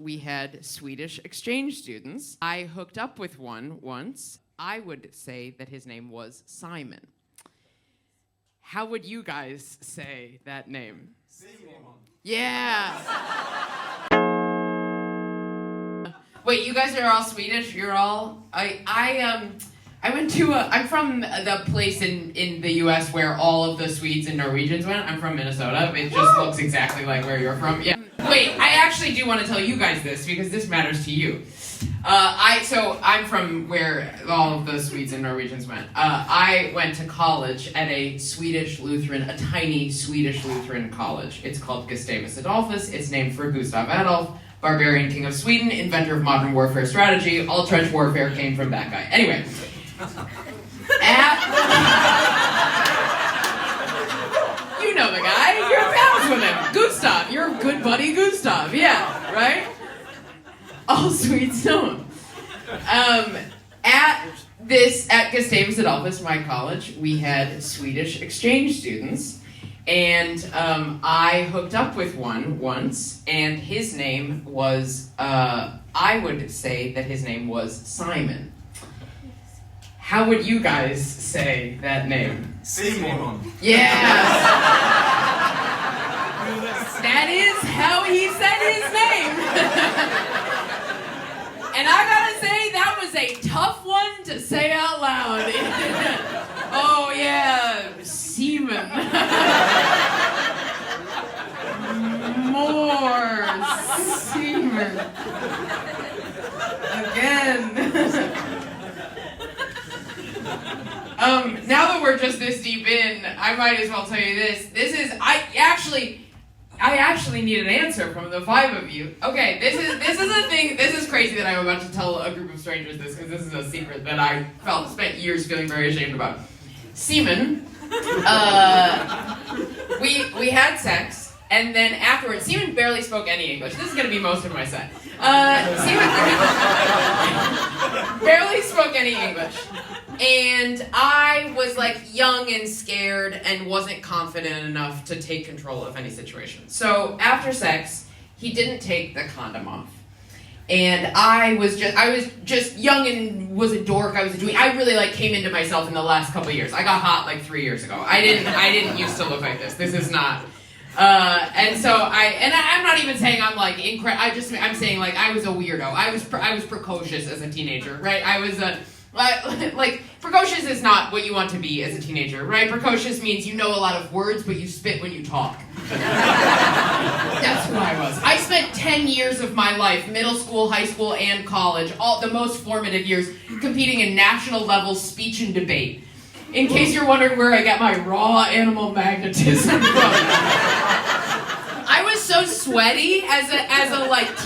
we had Swedish exchange students. I hooked up with one once. I would say that his name was Simon. How would you guys say that name? Simon. Yeah. Wait, you guys are all Swedish? You're all... I went to I'm from the place in the U.S. where all of the Swedes and Norwegians went. I'm from Minnesota. It just looks exactly like where you're from. Yeah. Wait, I actually do want to tell you guys this because this matters to you. I'm from where all of the Swedes and Norwegians went. I went to college at a tiny Swedish Lutheran college. It's called Gustavus Adolphus. It's named for Gustav Adolf, barbarian king of Sweden, inventor of modern warfare strategy. All trench warfare came from that guy. Anyway. You know the guy. You're pals with him. Gustav. Your good buddy Gustav. Yeah, right? All Swedes know him. At Gustavus Adolphus, my college, we had Swedish exchange students, and I hooked up with one once, and his name was, I would say that his name was Simon. How would you guys say that name? Simon. Yeah. That is how he said his name. And I gotta say, that was a tough one to say out loud. Oh yeah, semen. More semen. Again. Now that we're just this deep in, I might as well tell you this. I actually need an answer from the five of you. Okay, this is a thing. This is crazy that I'm about to tell a group of strangers this because this is a secret that I spent years feeling very ashamed about. Semen. We had sex, and then afterwards, Semen barely spoke any English. This is going to be most of my set. Semen barely spoke any English. And I was like young and scared and wasn't confident enough to take control of any situation. So after sex, he didn't take the condom off. And I was just young and was a dork. I really came into myself in the last couple of years. I got hot 3 years ago. I didn't used to look like this. This is not. I'm not even saying I'm I'm saying I was a weirdo. I was precocious as a teenager, right? I was precocious is not what you want to be as a teenager, right? Precocious means you know a lot of words, but you spit when you talk. That's who I was. I spent 10 years of my life, middle school, high school, and college, all the most formative years, competing in national level speech and debate. In case you're wondering where I got my raw animal magnetism from. I was so sweaty as a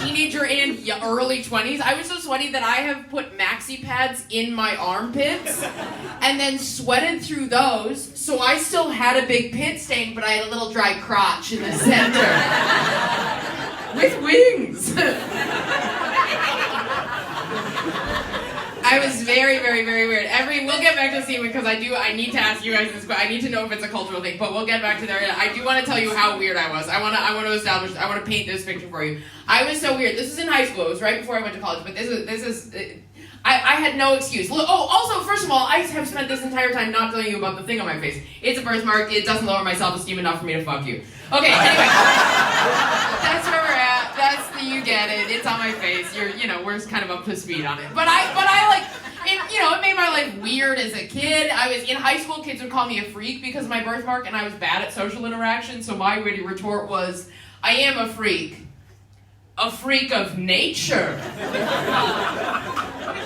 teenager and early 20s. I was so sweaty that I have put maxi pads in my armpits and then sweated through those. So I still had a big pit stain, but I had a little dry crotch in the center with wings. I was very, very, very weird. We'll get back to semen because I need to ask you guys this, but I need to know if it's a cultural thing, but we'll get back to there. I do want to tell you how weird I was. I want to paint this picture for you. I was so weird. This was in high school. It was right before I went to college, but I had no excuse. Also, first of all, I have spent this entire time not telling you about the thing on my face. It's a birthmark. It doesn't lower my self-esteem enough for me to fuck you. Okay, anyway. That's where we're at. You get it. It's on my face. We're kind of up to speed on it. But it made my life weird as a kid. I was in high school, kids would call me a freak because of my birthmark, and I was bad at social interaction, so my witty retort was, I am a freak. A freak of nature.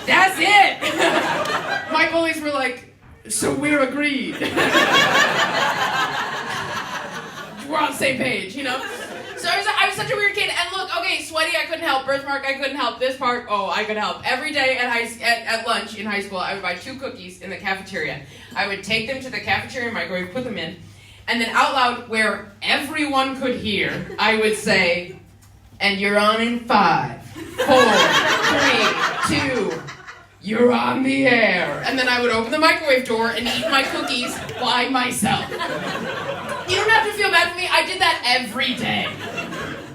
That's it. My bullies were like, so we're agreed. We're on the same page, So I was such a weird kid, and look, okay, sweaty, I couldn't help, birthmark, I couldn't help, this part, I could help. Every day at lunch in high school, I would buy 2 cookies in the cafeteria. I would take them to the cafeteria microwave, put them in, and then out loud, where everyone could hear, I would say, and you're on in 5, 4, 3, 2, you're on the air. And then I would open the microwave door and eat my cookies by myself. You don't have to feel bad for me. I did that every day.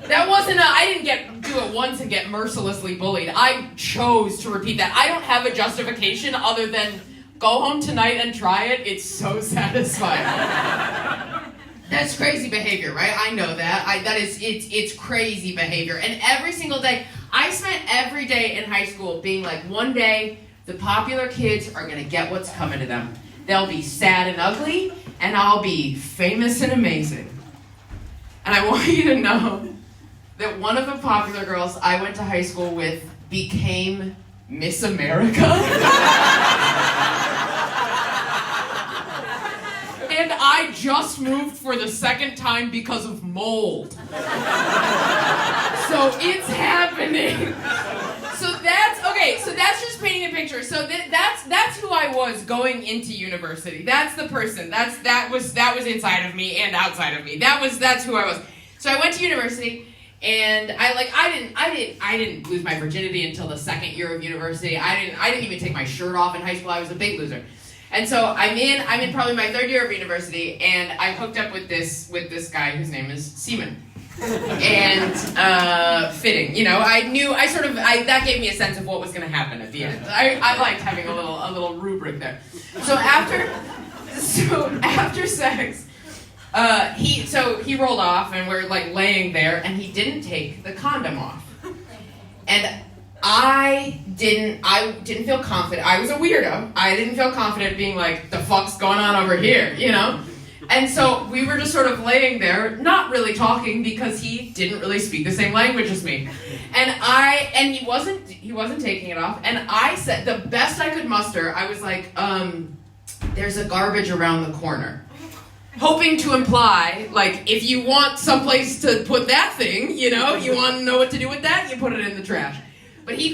That wasn't I didn't get do it once and get mercilessly bullied. I chose to repeat that. I don't have a justification other than go home tonight and try it. It's so satisfying. That's crazy behavior, right? I know that. It's crazy behavior. And every single day, I spent every day in high school being like, one day, the popular kids are gonna get what's coming to them. They'll be sad and ugly, and I'll be famous and amazing. And I want you to know that one of the popular girls I went to high school with became Miss America. And I just moved for the second time because of mold. So it's happening. So that's just painting a picture. So that's who I was going into university. That's the person. That was inside of me and outside of me. That's who I was. So I went to university, and I didn't lose my virginity until the second year of university. I didn't even take my shirt off in high school. I was a big loser. And so I'm in probably my third year of university, and I hooked up with this guy whose name is Seaman. And fitting, that gave me a sense of what was going to happen at the end. I liked having a little rubric there. So after sex, he rolled off, and we're like laying there, and he didn't take the condom off, and I didn't feel confident. I was a weirdo. I didn't feel confident being like, the fuck's going on over here, you know? And so we were just sort of laying there, not really talking because he didn't really speak the same language as me. And he wasn't taking it off. And I said, the best I could muster, I was like, there's a garbage around the corner. Hoping to imply, like, if you want someplace to put that thing, you want to know what to do with that, you put it in the trash. But he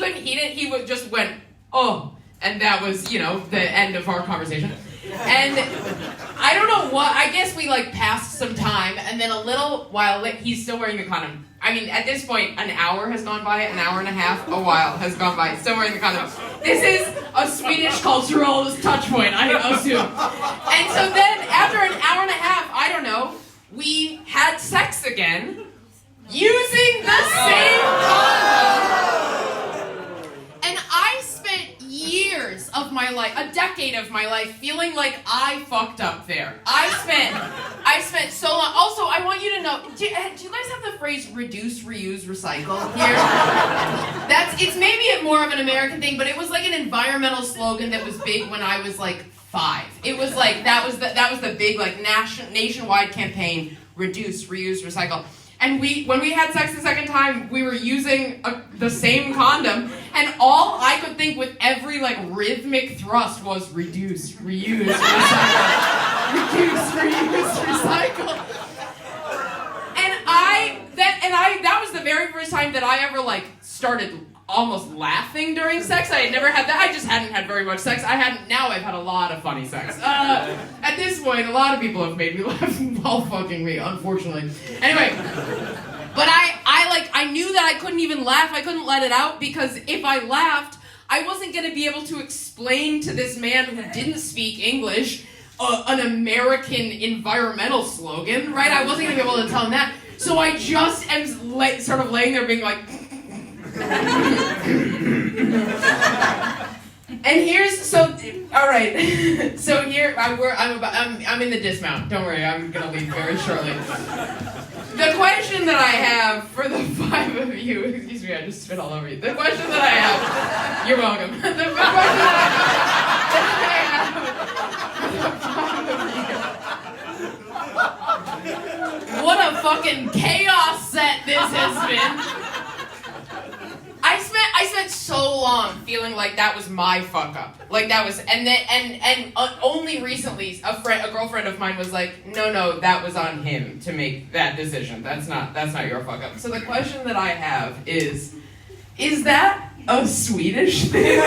just went, oh, and that was, the end of our conversation. And I don't know what, I guess we passed some time, and then a little while later, he's still wearing the condom. I mean, at this point, an hour has gone by, an hour and a half, a while has gone by, still wearing the condom. This is a Swedish cultural touch point, I assume. And so then, after an hour and a half, I don't know, we had sex again, using the same condom. And I spent years of my life, a decade of my life, feeling like I fucked up there. I spent so long. Also, I want you to know, do you guys have the phrase reduce, reuse, recycle here? It's maybe more of an American thing, but it was like an environmental slogan that was big when I was like 5. It was like, that was the big nationwide campaign, reduce, reuse, recycle. And when we had sex the second time, we were using the same condom, and all I could think with every rhythmic thrust was reduce, reuse, recycle. Reduce, reuse, recycle. And that was the very first time that I ever started almost laughing during sex. I had never had that. I just hadn't had very much sex. Now I've had a lot of funny sex. At this point, a lot of people have made me laugh while fucking me, unfortunately. Anyway, but I knew that I couldn't even laugh. I couldn't let it out, because if I laughed, I wasn't going to be able to explain to this man who didn't speak English an American environmental slogan, right? I wasn't going to be able to tell him that. So I just am sort of laying there being like... And all right. So here I'm in the dismount. Don't worry, I'm gonna leave very shortly. The question that I have for the 5 of you, excuse me, I just spit all over you. The question that I have, you're welcome. The question that I have for the 5 of you. What a fucking chaos set this has been. I spent so long feeling like that was my fuck up. Like that was, and only recently a girlfriend of mine was like, no, that was on him to make that decision. That's not your fuck up. So the question that I have is that a Swedish thing?